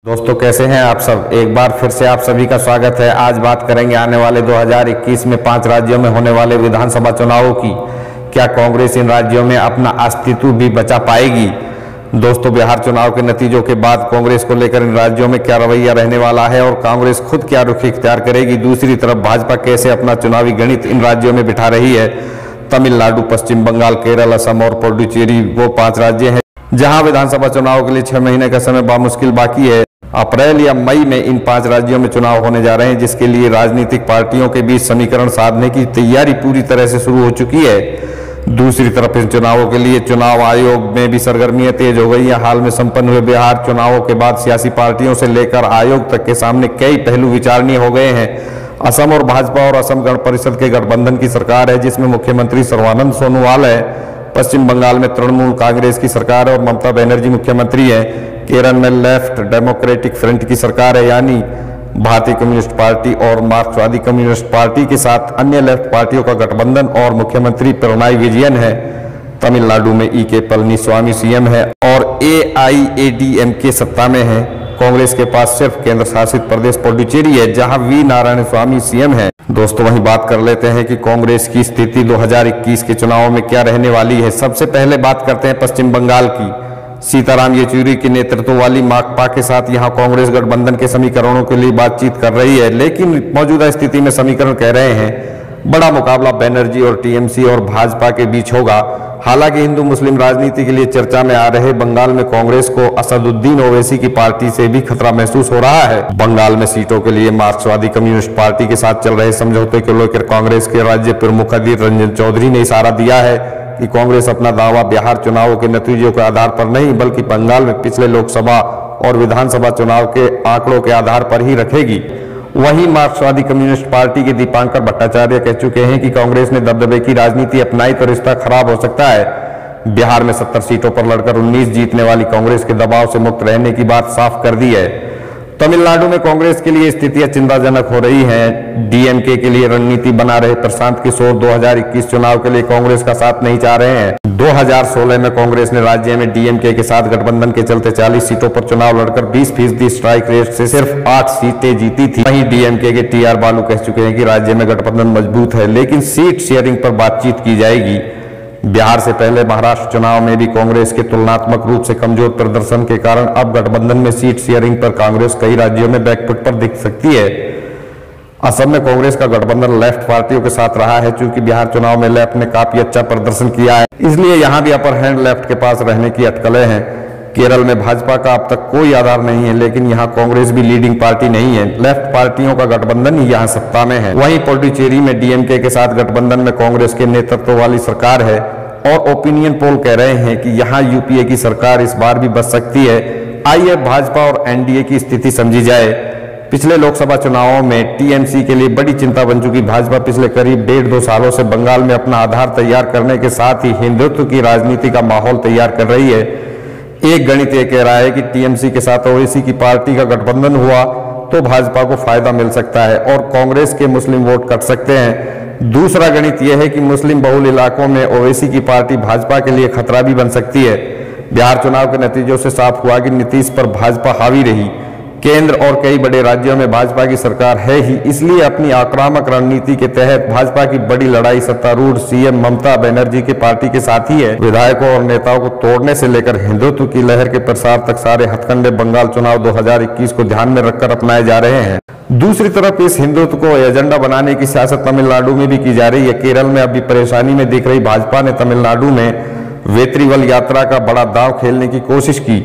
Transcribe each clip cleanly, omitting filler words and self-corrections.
दोस्तों कैसे हैं आप सब। एक बार फिर से आप सभी का स्वागत है। आज बात करेंगे आने वाले 2021 में 5 राज्यों में होने वाले विधानसभा चुनावों की। क्या कांग्रेस इन राज्यों में अपना अस्तित्व भी बचा पाएगी। दोस्तों बिहार चुनाव के नतीजों के बाद कांग्रेस को लेकर इन राज्यों में क्या रवैया रहने वाला है और कांग्रेस खुद क्या रुख इख्तियार करेगी। दूसरी तरफ भाजपा कैसे अपना चुनावी गणित इन राज्यों में बिठा रही है। तमिलनाडु, पश्चिम बंगाल, केरल, असम और पुडुचेरी वो 5 राज्य हैं जहां विधानसभा चुनाव के लिए 6 महीने का समय बामुश्किल बाकी है। अप्रैल या मई में इन 5 राज्यों में चुनाव होने जा रहे हैं, जिसके लिए राजनीतिक पार्टियों के बीच समीकरण साधने की तैयारी पूरी तरह से शुरू हो चुकी है। दूसरी तरफ इन चुनावों के लिए चुनाव आयोग में भी सरगर्मियां तेज हो गई हैं। हाल में संपन्न हुए बिहार चुनावों के बाद सियासी पार्टियों से लेकर आयोग तक के सामने कई पहलू विचारणीय हो गए हैं। असम और भाजपा और असम गण परिषद के गठबंधन की सरकार है, जिसमें मुख्यमंत्री सर्बानंद सोनोवाल है। पश्चिम बंगाल में तृणमूल कांग्रेस की सरकार है और ममता बनर्जी मुख्यमंत्री है। केरल में लेफ्ट डेमोक्रेटिक फ्रंट की सरकार है, यानी भारतीय कम्युनिस्ट पार्टी और मार्क्सवादी कम्युनिस्ट पार्टी के साथ अन्य लेफ्ट पार्टियों का गठबंधन और मुख्यमंत्री पिनराई विजयन है। तमिलनाडु में ई.के. पलनीस्वामी सीएम है और AIADMK सत्ता में है। कांग्रेस के पास सिर्फ केंद्र शासित प्रदेश पुडुचेरी है, जहां वी नारायण स्वामी सीएम है। दोस्तों वहीं बात कर लेते हैं कि कांग्रेस की स्थिति 2021 के चुनाव में क्या रहने वाली है। सबसे पहले बात करते हैं पश्चिम बंगाल की। सीताराम येचुरी के नेतृत्व वाली माकपा के साथ यहां कांग्रेस गठबंधन के समीकरणों के लिए बातचीत कर रही है, लेकिन मौजूदा स्थिति में समीकरण कह रहे हैं बड़ा मुकाबला बनर्जी और टीएमसी और भाजपा के बीच होगा। हालांकि हिंदू मुस्लिम राजनीति के लिए चर्चा में आ रहे बंगाल में कांग्रेस को असदुद्दीन ओवैसी की पार्टी से भी खतरा महसूस हो रहा है। बंगाल में सीटों के लिए मार्क्सवादी कम्युनिस्ट पार्टी के साथ चल रहे समझौते को लेकर कांग्रेस के राज्य प्रमुख अधीर रंजन चौधरी ने इशारा दिया है कि कांग्रेस अपना दावा बिहार चुनावों के नतीजों के आधार पर नहीं, बल्कि बंगाल में पिछले लोकसभा और विधानसभा चुनाव के आंकड़ों के आधार पर ही रखेगी। वहीं मार्क्सवादी कम्युनिस्ट पार्टी के दीपांकर भट्टाचार्य कह चुके हैं कि कांग्रेस ने दबदबे की राजनीति अपनाई तो रिश्ता खराब हो सकता है। बिहार में 70 सीटों पर लड़कर 19 जीतने वाली कांग्रेस के दबाव से मुक्त रहने की बात साफ कर दी है। तमिलनाडु में कांग्रेस के लिए स्थितियां चिंताजनक हो रही हैं। डीएमके के लिए रणनीति बना रहे प्रशांत किशोर 2021 चुनाव के लिए कांग्रेस का साथ नहीं चाह रहे हैं। 2016 में कांग्रेस ने राज्य में डीएमके के साथ गठबंधन के चलते 40 सीटों पर चुनाव लड़कर 20% स्ट्राइक रेट से सिर्फ 8 सीटें जीती थी। वहीं डीएमके के TR बालू कह चुके हैं कि राज्य में गठबंधन मजबूत है, लेकिन सीट शेयरिंग पर बातचीत की जाएगी। बिहार से पहले महाराष्ट्र चुनाव में भी कांग्रेस के तुलनात्मक रूप से कमजोर प्रदर्शन के कारण अब गठबंधन में सीट शेयरिंग पर कांग्रेस कई राज्यों में बैकफुट पर दिख सकती है। असम में कांग्रेस का गठबंधन लेफ्ट पार्टियों के साथ रहा है। चूंकि बिहार चुनाव में लेफ्ट ने काफी अच्छा प्रदर्शन किया है, इसलिए यहां भी अपर हैंड लेफ्ट के पास रहने की अटकलें हैं। केरल में भाजपा का अब तक कोई आधार नहीं है, लेकिन यहाँ कांग्रेस भी लीडिंग पार्टी नहीं है। लेफ्ट पार्टियों का गठबंधन ही यहाँ सत्ता में है। वहीं पुडुचेरी में डीएमके के साथ गठबंधन में कांग्रेस के नेतृत्व वाली सरकार है और ओपिनियन पोल कह रहे हैं कि यहाँ यूपीए की सरकार इस बार भी बच सकती है। आइए भाजपा और एनडीए की स्थिति समझी जाए। पिछले लोकसभा चुनावों में टीएमसी के लिए बड़ी चिंता बन चुकी भाजपा पिछले करीब 1.5-2 सालों से बंगाल में अपना आधार तैयार करने के साथ ही हिंदुत्व की राजनीति का माहौल तैयार कर रही है। एक गणित ये कह रहा है कि टीएमसी के साथ ओवैसी की पार्टी का गठबंधन हुआ तो भाजपा को फायदा मिल सकता है और कांग्रेस के मुस्लिम वोट कट सकते हैं। दूसरा गणित यह है कि मुस्लिम बहुल इलाकों में ओवैसी की पार्टी भाजपा के लिए खतरा भी बन सकती है। बिहार चुनाव के नतीजों से साफ हुआ कि नीतीश पर भाजपा हावी रही। केंद्र और कई बड़े राज्यों में भाजपा की सरकार है ही, इसलिए अपनी आक्रामक रणनीति के तहत भाजपा की बड़ी लड़ाई सत्तारूढ़ सीएम ममता बनर्जी की पार्टी के साथ ही है। विधायकों और नेताओं को तोड़ने से लेकर हिंदुत्व की लहर के प्रसार तक सारे हथकंडे बंगाल चुनाव 2021 को ध्यान में रखकर अपनाए जा रहे हैं। दूसरी तरफ इस हिंदुत्व को एजेंडा बनाने की सियासत तमिलनाडु में भी की जा रही है। केरल में अभी परेशानी में दिख रही भाजपा ने तमिलनाडु में वेत्रिवल यात्रा का बड़ा दांव खेलने की कोशिश की।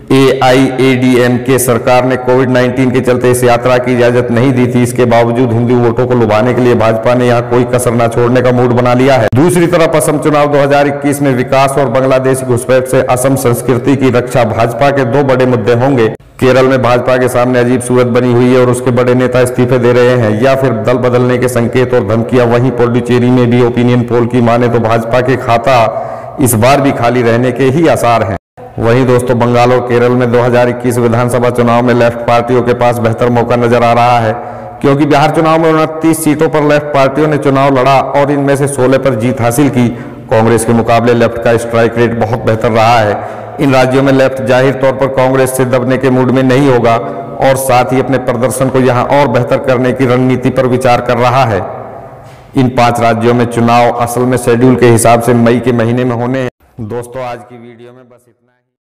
AIADMK सरकार ने कोविड-19 के चलते इस यात्रा की इजाजत नहीं दी थी। इसके बावजूद हिंदू वोटों को लुभाने के लिए भाजपा ने यहाँ कोई कसर न छोड़ने का मूड बना लिया है। दूसरी तरफ असम चुनाव 2021 में विकास और बांग्लादेशी घुसपैठ से असम संस्कृति की रक्षा भाजपा के 2 बड़े मुद्दे होंगे। केरल में भाजपा के सामने अजीब सूरत बनी हुई है और उसके बड़े नेता इस्तीफे दे रहे हैं या फिर दल बदलने के संकेत और धमकियां। वहीं पुडुचेरी में भी ओपिनियन पोल की माने तो भाजपा के खाता इस बार भी खाली रहने के ही आसार हैं। वहीं दोस्तों बंगाल और केरल में 2021 विधानसभा चुनाव में लेफ्ट पार्टियों के पास बेहतर मौका नजर आ रहा है, क्योंकि बिहार चुनाव में 29 सीटों पर लेफ्ट पार्टियों ने चुनाव लड़ा और इनमें से 16 पर जीत हासिल की। कांग्रेस के मुकाबले लेफ्ट का स्ट्राइक रेट बहुत बेहतर रहा है। इन राज्यों में लेफ्ट जाहिर तौर पर कांग्रेस से दबने के मूड में नहीं होगा और साथ ही अपने प्रदर्शन को यहां और बेहतर करने की रणनीति पर विचार कर रहा है। इन 5 राज्यों में चुनाव असल में शेड्यूल के हिसाब से मई के महीने में होने हैं। दोस्तों, आज की वीडियो में बस इतना।